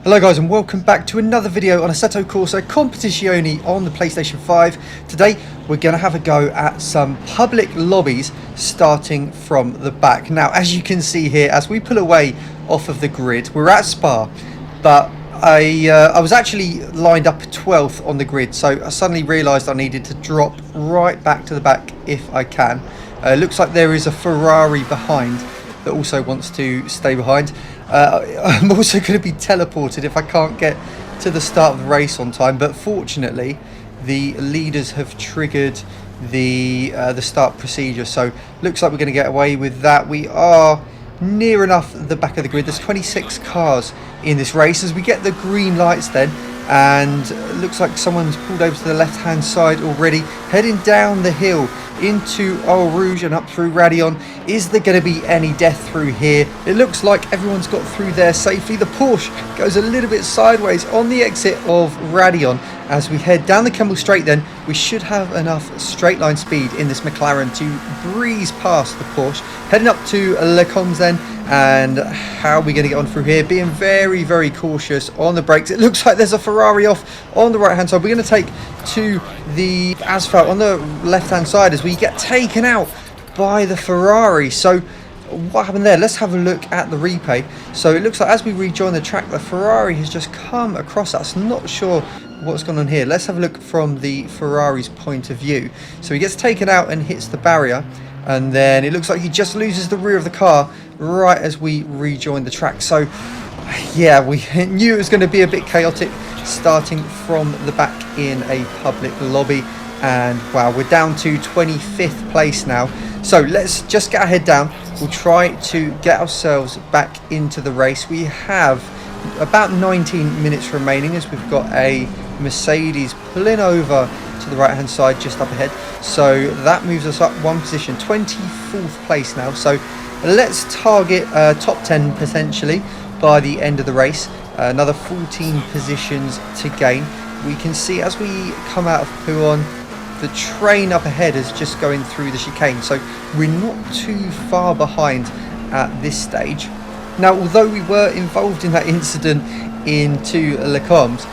Hello guys and welcome back to another video on Assetto Corsa Competizione on the PlayStation 5. Today we're going to have a go at some public lobbies starting from the back. Now as you can see here, as we pull away off of the grid, we're at Spa, but I was actually lined up 12th on the grid, so I suddenly realised I needed to drop right back to the back if I can. It looks like there is a Ferrari behind that also wants to stay behind. I'm also going to be teleported if I can't get to the start of the race on time, but fortunately the leaders have triggered the start procedure, so looks like we're going to get away with that. We are near enough the back of the grid. There's 26 cars in this race as we get the green lights then, and looks like someone's pulled over to the left hand side already, heading down the hill into Eau Rouge and up through Radion. Is there going to be any death through here? It looks like everyone's got through there safely. The Porsche goes a little bit sideways on the exit of Radion. As we head down the Kemmel Straight then, we should have enough straight line speed in this Mclaren to breeze past the Porsche. Heading up to Le Combs then, and how are we going to get on through here? Being very, very cautious on the brakes. It looks like there's a Ferrari off on the right hand side. We're going to take to the asphalt on the left hand side as we get taken out by the Ferrari. So what happened there? Let's have a look at the replay. So it looks like as we rejoin the track, the Ferrari has just come across us. Not sure what's going on here. Let's have a look from the Ferrari's point of view. So he gets taken out and hits the barrier, and then it looks like he just loses the rear of the car right as we rejoin the track. So yeah, we knew it was going to be a bit chaotic starting from the back in a public lobby, and wow, we're down to 25th place now. So let's just get our head down. We'll try to get ourselves back into the race. We have about 19 minutes remaining as we've got a Mercedes pulling over to the right hand side just up ahead, so that moves us up one position, 24th place now. So let's target top 10 potentially by the end of the race. Another 14 positions to gain. We can see as we come out of Pouon, the train up ahead is just going through the chicane, so we're not too far behind at this stage. Now, although we were involved in that incident into Le Combs,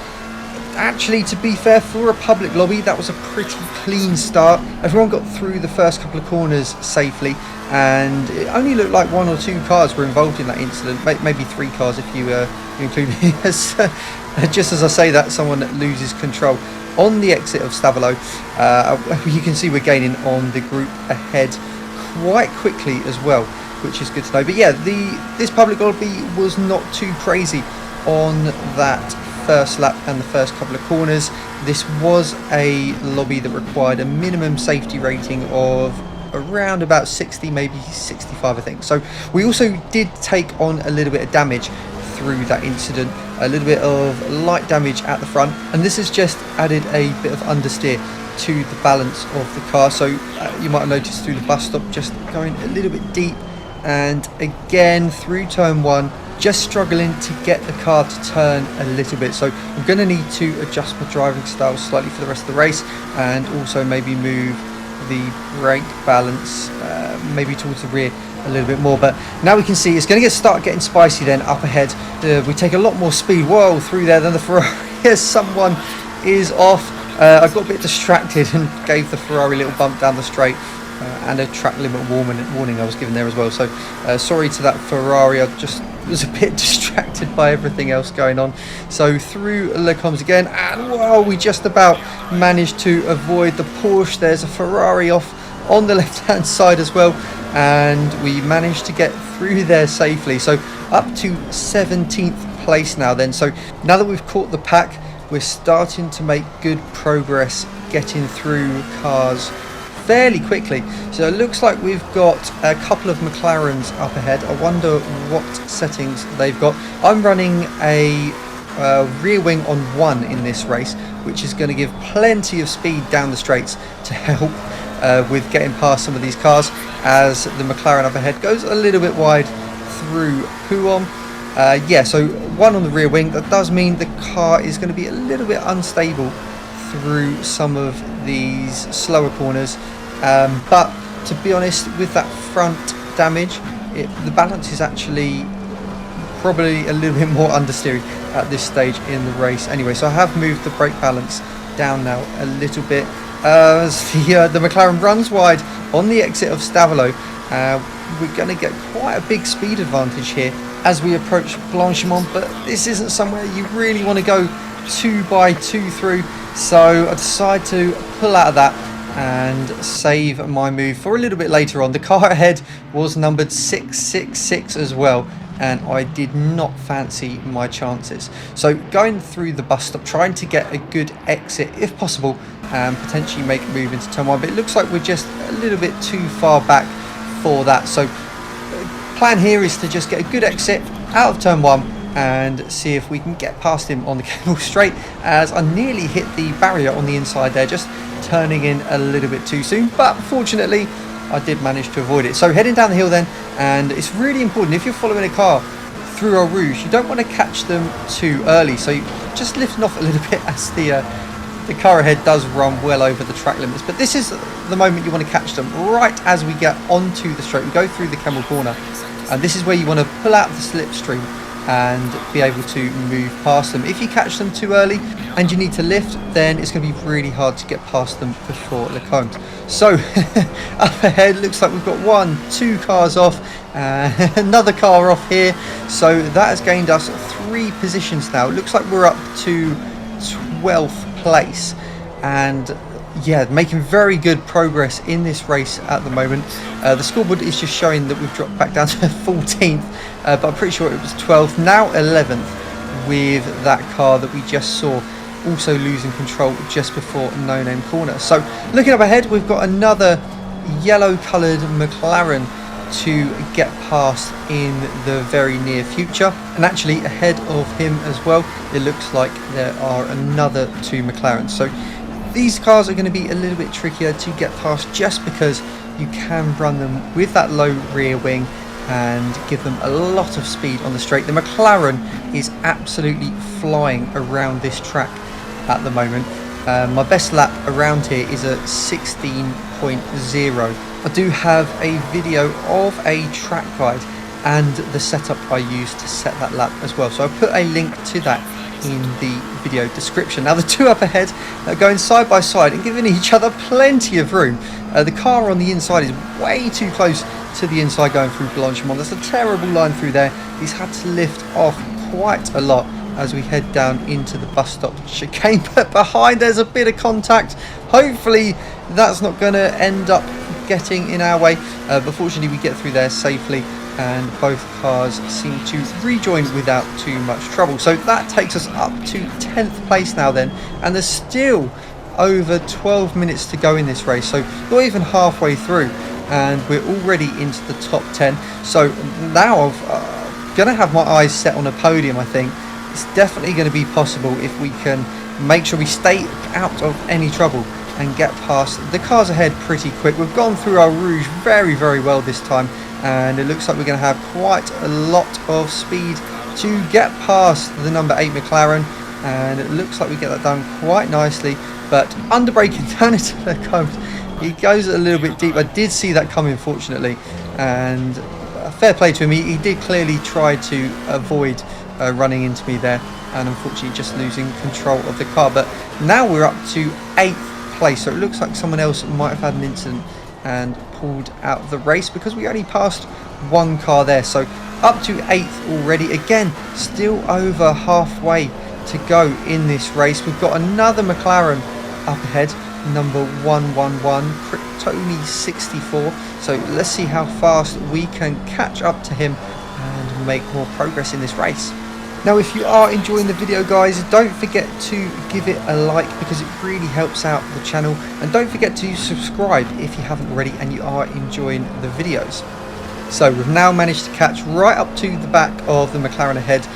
actually, to be fair, for a public lobby, that was a pretty clean start. Everyone got through the first couple of corners safely, and it only looked like one or two cars were involved in that incident, maybe three cars if you include me. Just as I say that, someone loses control on the exit of Stavolo. You can see we're gaining on the group ahead quite quickly as well, which is good to know. But yeah, this public lobby was not too crazy on that first lap and the first couple of corners. This was a lobby that required a minimum safety rating of around about 60, maybe 65 I think. So we also did take on a little bit of damage through that incident, a little bit of light damage at the front, and this has just added a bit of understeer to the balance of the car. So you might have noticed through the bus stop just going a little bit deep, and again through turn one just struggling to get the car to turn a little bit. So I'm going to need to adjust my driving style slightly for the rest of the race, and also maybe move the brake balance maybe towards the rear a little bit more. But now we can see it's going to start getting spicy then up ahead. We take a lot more speed through there than the Ferrari. Yes, someone is off. I got a bit distracted and gave the Ferrari a little bump down the straight, and a track limit warning I was given there as well. So sorry to that Ferrari, I just was a bit distracted by everything else going on. So through Le Combs again, and wow, we just about managed to avoid the Porsche. There's a Ferrari off on the left hand side as well, and we managed to get through there safely. So up to 17th place now then. So now that we've caught the pack, we're starting to make good progress getting through cars fairly quickly. So it looks like we've got a couple of McLarens up ahead. I wonder what settings they've got. I'm running a rear wing on 1 in this race, which is going to give plenty of speed down the straights to help with getting past some of these cars, as the McLaren up ahead goes a little bit wide through Pouon. Yeah, so 1 on the rear wing. That does mean the car is going to be a little bit unstable through some of these slower corners, but to be honest, with that front damage, the balance is actually probably a little bit more understeery at this stage in the race anyway. So I have moved the brake balance down now a little bit. As the McLaren runs wide on the exit of Stavolo, we're going to get quite a big speed advantage here as we approach Blanchimont, but this isn't somewhere you really want to go 2x2 through, so I decide to pull out of that and save my move for a little bit later on. The car ahead was numbered 666 as well, and I did not fancy my chances. So going through the bus stop, trying to get a good exit if possible, and potentially make a move into turn 1, but it looks like we're just a little bit too far back for that. So plan here is to just get a good exit out of turn 1 and see if we can get past him on the cable straight, as I nearly hit the barrier on the inside there, just turning in a little bit too soon, but fortunately I did manage to avoid it. So heading down the hill then, and it's really important if you're following a car through Eau Rouge, you don't want to catch them too early, so just lifting off a little bit as the car ahead does run well over the track limits. But this is the moment you want to catch them, right as we get onto the straight. We go through the Camel corner, and this is where you want to pull out the slipstream and be able to move past them. If you catch them too early and you need to lift, then it's going to be really hard to get past them before Lecombes. So up ahead, looks like we've got 2 cars off, another car off here, so that has gained us 3 positions now. It looks like we're up to 12th place, and yeah, making very good progress in this race at the moment. The scoreboard is just showing that we've dropped back down to 14th, but I'm pretty sure it was 12th, now 11th with that car that we just saw also losing control just before No Name corner. So looking up ahead, we've got another yellow coloured McLaren to get past in the very near future, and actually ahead of him as well it looks like there are another 2 McLarens. So these cars are going to be a little bit trickier to get past, just because you can run them with that low rear wing and give them a lot of speed on the straight. The McLaren is absolutely flying around this track at the moment. My best lap around here is a 16.0. I do have a video of a track guide and the setup I used to set that lap as well, so I'll put a link to that in the video description. Now the 2 up ahead are going side by side and giving each other plenty of room. The car on the inside is way too close to the inside going through Blanchimont. That's a terrible line through there. He's had to lift off quite a lot as we head down into the bus stop chicane, but behind there's a bit of contact. Hopefully that's not going to end up getting in our way, but fortunately we get through there safely, and both cars seem to rejoin without too much trouble. So that takes us up to 10th place now then, and there's still over 12 minutes to go in this race, so not even halfway through and we're already into the top 10. So now I'm going to have my eyes set on a podium. I think it's definitely going to be possible if we can make sure we stay out of any trouble and get past the cars ahead pretty quick. We've gone through our Rouge very well this time, and it looks like we're going to have quite a lot of speed to get past the number 8 McLaren, and it looks like we get that done quite nicely. But under braking down into the coast, he goes a little bit deep. I did see that coming, fortunately, and fair play to him. He did clearly try to avoid running into me there, and unfortunately just losing control of the car. But now we're up to 8th place, so it looks like someone else might have had an incident and pulled out of the race, because we only passed 1 car there. So up to 8th already, again still over halfway to go in this race. We've got another McLaren up ahead, number 111 Kryptoni 64, so let's see how fast we can catch up to him and make more progress in this race. Now if you are enjoying the video, guys, don't forget to give it a like, because it really helps out the channel, and don't forget to subscribe if you haven't already and you are enjoying the videos. So we've now managed to catch right up to the back of the McLaren ahead.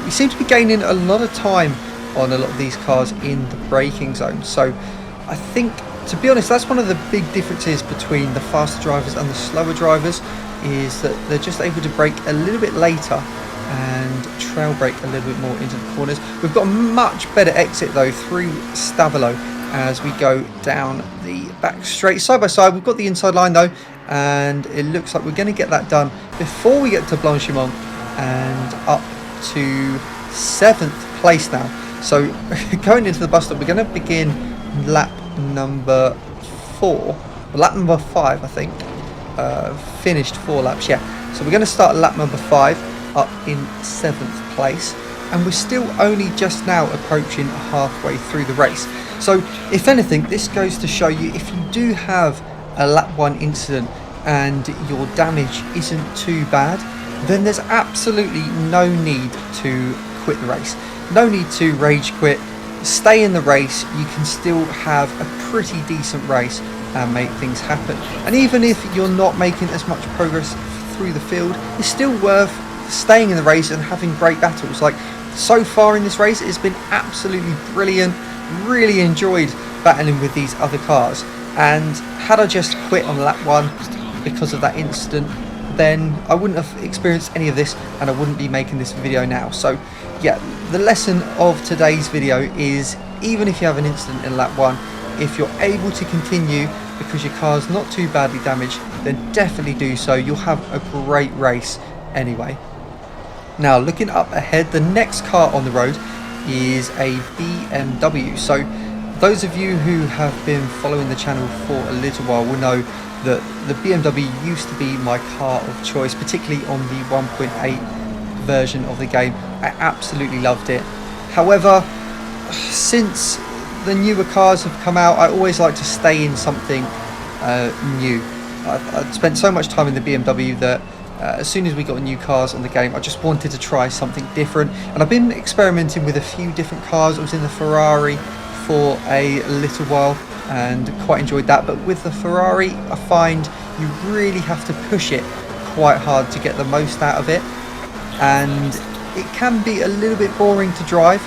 We seem to be gaining a lot of time on a lot of these cars in the braking zone, so I think, to be honest, that's one of the big differences between the faster drivers and the slower drivers, is that they're just able to brake a little bit later and trail brake a little bit more into the corners. We've got a much better exit though through Stavolo as we go down the back straight side by side. We've got the inside line though, and it looks like we're going to get that done before we get to Blanchimont, and up to 7th place now. So going into the bus stop, we're going to begin lap number 4, lap number 5 I think, finished 4 laps, yeah. So we're going to start lap number 5 up in 7th place, and we're still only just now approaching halfway through the race. So if anything, this goes to show you, if you do have a lap 1 incident and your damage isn't too bad, then there's absolutely no need to quit the race. No need to rage quit. Stay in the race. You can still have a pretty decent race and make things happen. And even if you're not making as much progress through the field, it's still worth staying in the race and having great battles. Like so far in this race, it's been absolutely brilliant. Really enjoyed battling with these other cars, and had I just quit on lap 1 because of that incident, then I wouldn't have experienced any of this and I wouldn't be making this video now. So yeah, the lesson of today's video is, even if you have an incident in lap 1, if you're able to continue because your car's not too badly damaged, then definitely do so. You'll have a great race anyway. Now looking up ahead, the next car on the road is a BMW. So those of you who have been following the channel for a little while will know that the BMW used to be my car of choice, particularly on the 1.8 version of the game. I absolutely loved it. However, since the newer cars have come out, I always like to stay in something new. I've spent so much time in the BMW that as soon as we got new cars on the game, I just wanted to try something different, and I've been experimenting with a few different cars. I was in the Ferrari for a little while and quite enjoyed that, but with the Ferrari I find you really have to push it quite hard to get the most out of it, and it can be a little bit boring to drive.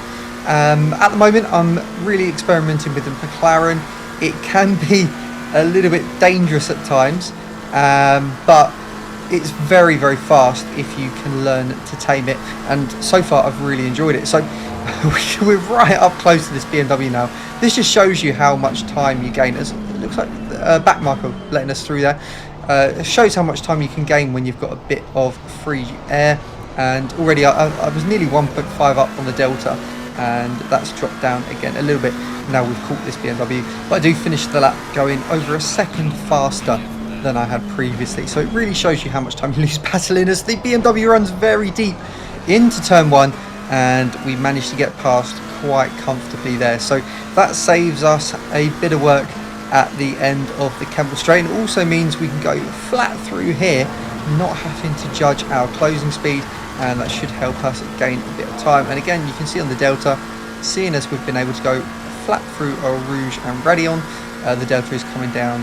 At the moment I'm really experimenting with the Mclaren. It can be a little bit dangerous at times, but it's very, very fast if you can learn to tame it, and so far I've really enjoyed it. So we're right up close to this BMW now. This just shows you how much time you gain. It looks like back marker letting us through there. It shows how much time you can gain when you've got a bit of free air, and already I was nearly 1.5 up on the Delta, and that's dropped down again a little bit now we've caught this BMW, but I do finish the lap going over a second faster than I had previously. So it really shows you how much time you lose battling, as the BMW runs very deep into turn 1, and we managed to get past quite comfortably there. So that saves us a bit of work at the end of the Kemble Straight, and also means we can go flat through here, not having to judge our closing speed, and that should help us gain a bit of time. And again, you can see on the Delta, seeing as we've been able to go flat through our Rouge and Radeon, the Delta is coming down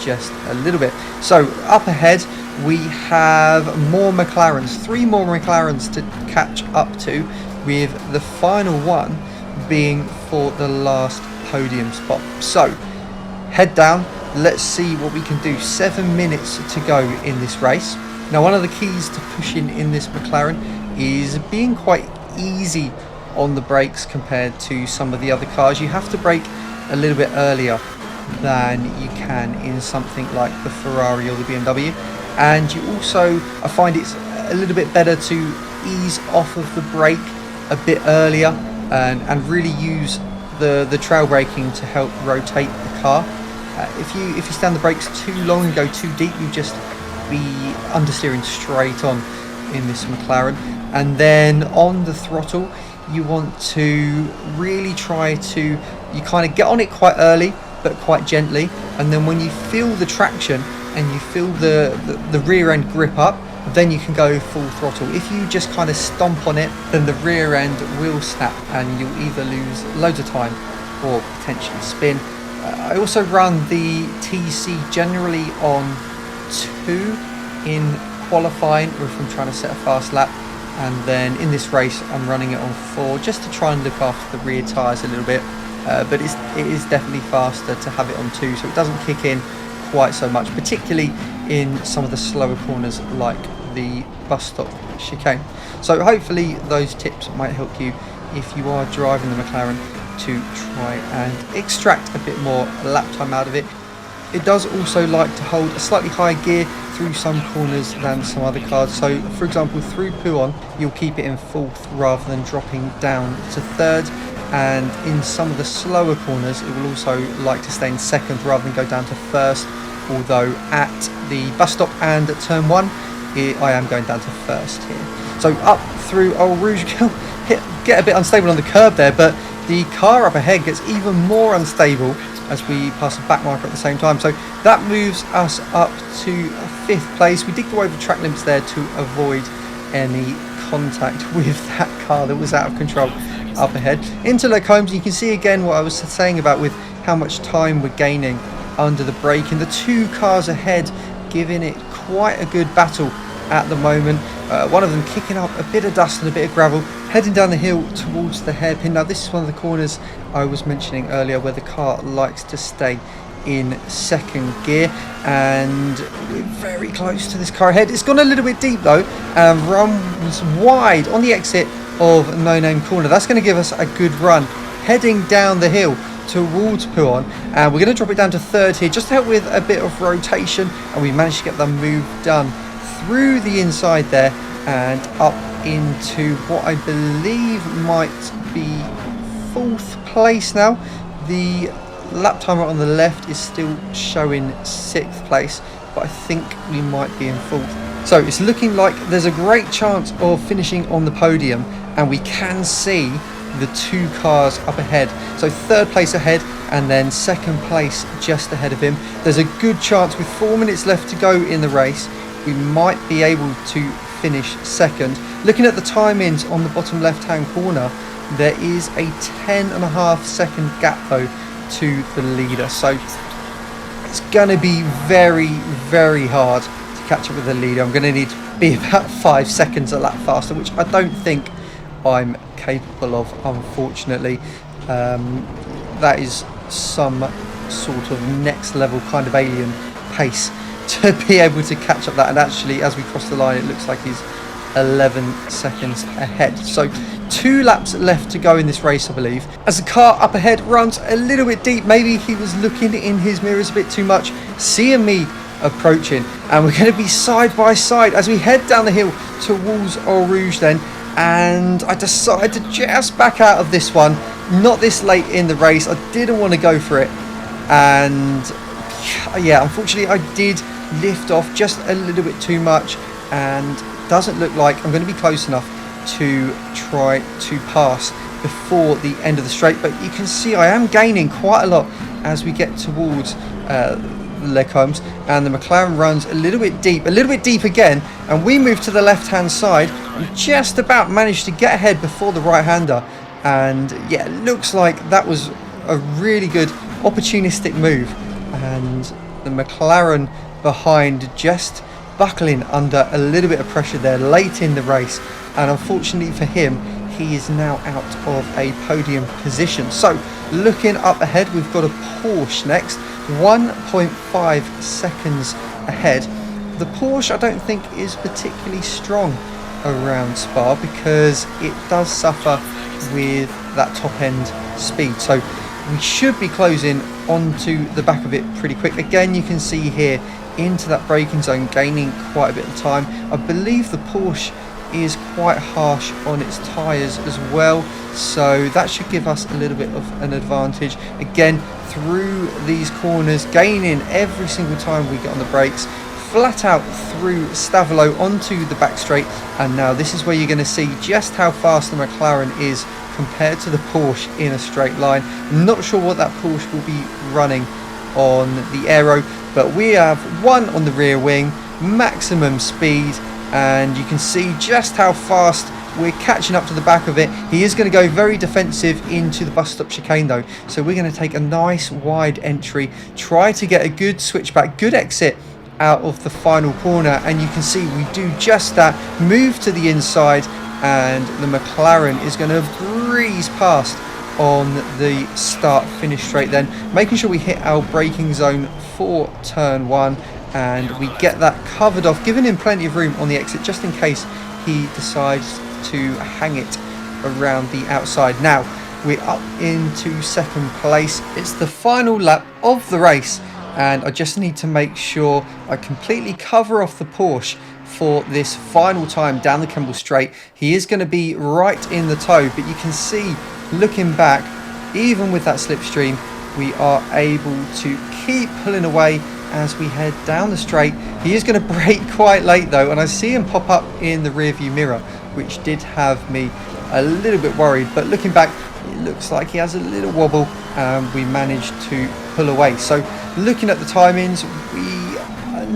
just a little bit. So up ahead we have more McLarens, 3 more McLarens to catch up to, with the final one being for the last podium spot. So head down, let's see what we can do. 7 minutes to go in this race. Now one of the keys to pushing in this McLaren is being quite easy on the brakes compared to some of the other cars. You have to brake a little bit earlier than you can in something like the Ferrari or the BMW, and you also, I find it's a little bit better to ease off of the brake a bit earlier and really use the trail braking to help rotate the car. If you stand the brakes too long and go too deep, you just be understeering straight on in this McLaren. And then on the throttle, you want to really try to, you kind of get on it quite early but quite gently, and then when you feel the traction and you feel the rear end grip up, then you can go full throttle. If you just kind of stomp on it, then the rear end will snap and you'll either lose loads of time or potentially spin. I also run the TC generally on 2 in qualifying, or if I'm trying to set a fast lap, and then in this race I'm running it on 4 just to try and look after the rear tyres a little bit. But it is definitely faster to have it on 2, so it doesn't kick in quite so much, particularly in some of the slower corners like the bus stop chicane. So hopefully those tips might help you if you are driving the McLaren to try and extract a bit more lap time out of it. it does also like to hold a slightly higher gear through some corners than some other cars. So for example, through Puon you'll keep it in fourth rather than dropping down to third, and in some of the slower corners it will also like to stay in second rather than go down to first, although at the bus stop and at turn 1 I am going down to first here. So up through Old Rouge, get a bit unstable on the curb there, but the car up ahead gets even more unstable as we pass a back marker at the same time. So that moves us up to 5th place. We did go over track limits there to avoid any contact with that car that was out of control up ahead. Into Les Combes, you can see again what I was saying about with how much time we're gaining under the brake, and the two cars ahead giving it quite a good battle at the moment. One of them kicking up a bit of dust and a bit of gravel, heading down the hill towards the hairpin. Now this is one of the corners I was mentioning earlier where the car likes to stay in second gear, and we're very close to this car ahead. It's gone a little bit deep though and runs wide on the exit of No Name Corner. That's going to give us a good run heading down the hill towards Puon, and we're going to drop it down to third here just to help with a bit of rotation, and we managed to get the move done through the inside there and up into what I believe might be 4th place now. The lap timer on the left is still showing 6th place, but I think we might be in 4th. So it's looking like there's a great chance of finishing on the podium, and we can see the two cars up ahead. So 3rd place ahead and then 2nd place just ahead of him. There's a good chance with 4 minutes left to go in the race we might be able to finish 2nd. Looking at the timings on the bottom left hand corner, there is a 10.5 second gap though to the leader, so it's going to be very, very hard to catch up with the leader. I'm going to need to be about 5 seconds a lap faster, which I don't think I'm capable of, unfortunately. That is some sort of next level kind of alien pace to be able to catch up that, and actually as we cross the line it looks like he's 11 seconds ahead. So 2 laps left to go in this race, I believe, as the car up ahead runs a little bit deep. Maybe he was looking in his mirrors a bit too much, seeing me approaching, and we're going to be side by side as we head down the hill towards Eau Rouge then. And I decided to just back out of this one, not this late in the race. I didn't want to go for it, and yeah, unfortunately I did lift off just a little bit too much, and doesn't look like I'm going to be close enough to try to pass before the end of the straight. But you can see I am gaining quite a lot as we get towards Les Combes, and the Mclaren runs a little bit deep again, and we move to the left hand side and just about managed to get ahead before the right hander. And yeah, it looks like that was a really good opportunistic move, and the Mclaren behind just buckling under a little bit of pressure there late in the race, and unfortunately for him he is now out of a podium position. So looking up ahead, we've got a Porsche next, 1.5 seconds ahead. The Porsche I don't think is particularly strong around Spa because it does suffer with that top end speed, so we should be closing onto the back of it pretty quick. Again, you can see here into that braking zone, gaining quite a bit of time. I believe the Porsche is quite harsh on its tyres as well, so that should give us a little bit of an advantage. Again, through these corners, gaining every single time we get on the brakes, flat out through Stavelot onto the back straight, and now this is where you're going to see just how fast the Mclaren is compared to the Porsche in a straight line. Not sure what that Porsche will be running on the aero, but we have one on the rear wing, maximum speed, and you can see just how fast we're catching up to the back of it. He is going to go very defensive into the bus stop chicane though, so we're going to take a nice wide entry, try to get a good switchback, good exit out of the final corner, and you can see we do just that, move to the inside, and the Mclaren is going to breeze past on the start finish straight then, making sure we hit our braking zone for turn 1, and we get that covered off, giving him plenty of room on the exit just in case he decides to hang it around the outside. Now we're up into 2nd place. It's the final lap of the race, and I just need to make sure I completely cover off the Porsche for this final time down the Kemble Straight. He is going to be right in the toe, but you can see, looking back, even with that slipstream, we are able to keep pulling away as we head down the straight. He is going to brake quite late though, and I see him pop up in the rear view mirror, which did have me a little bit worried, but looking back, it looks like he has a little wobble, and we managed to pull away. So looking at the timings,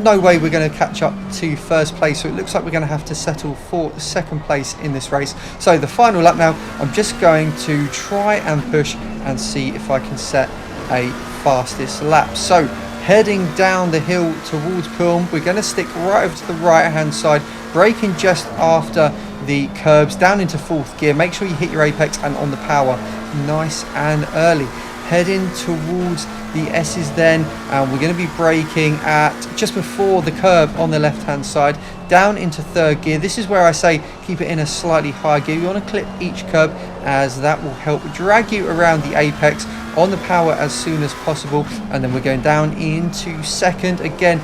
no way we're going to catch up to first place, so it looks like we're going to have to settle for second place in this race. So the final lap now, I'm just going to try and push and see if I can set a fastest lap. So heading down the hill towards Pulm, we're going to stick right over to the right hand side, braking just after the curbs, down into 4th gear. Make sure you hit your apex and on the power nice and early. Heading towards the S's then, and we're going to be braking at just before the curb on the left hand side, down into 3rd gear. This is where I say keep it in a slightly higher gear. You want to clip each curb, as that will help drag you around the apex, on the power as soon as possible. And then we're going down into 2nd again,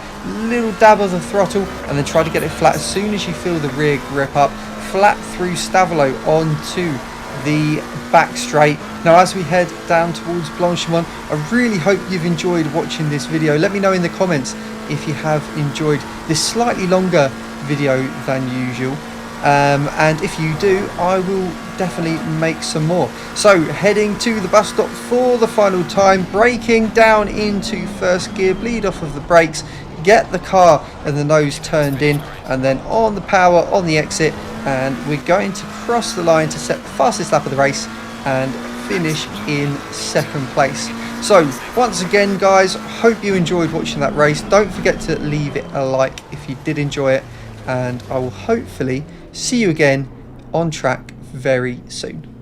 little dab of the throttle, and then try to get it flat as soon as you feel the rear grip up, flat through Stavelot onto the back straight. Now as we head down towards Blanchimont, I really hope you've enjoyed watching this video. Let me know in the comments if you have enjoyed this slightly longer video than usual, and if you do, I will definitely make some more. So heading to the bus stop for the final time, braking down into 1st gear, bleed off of the brakes, get the car and the nose turned in, and then on the power on the exit, and we're going to cross the line to set the fastest lap of the race and finish in 2nd place. So once again guys, hope you enjoyed watching that race. Don't forget to leave it a like if you did enjoy it, and I will hopefully see you again on track very soon.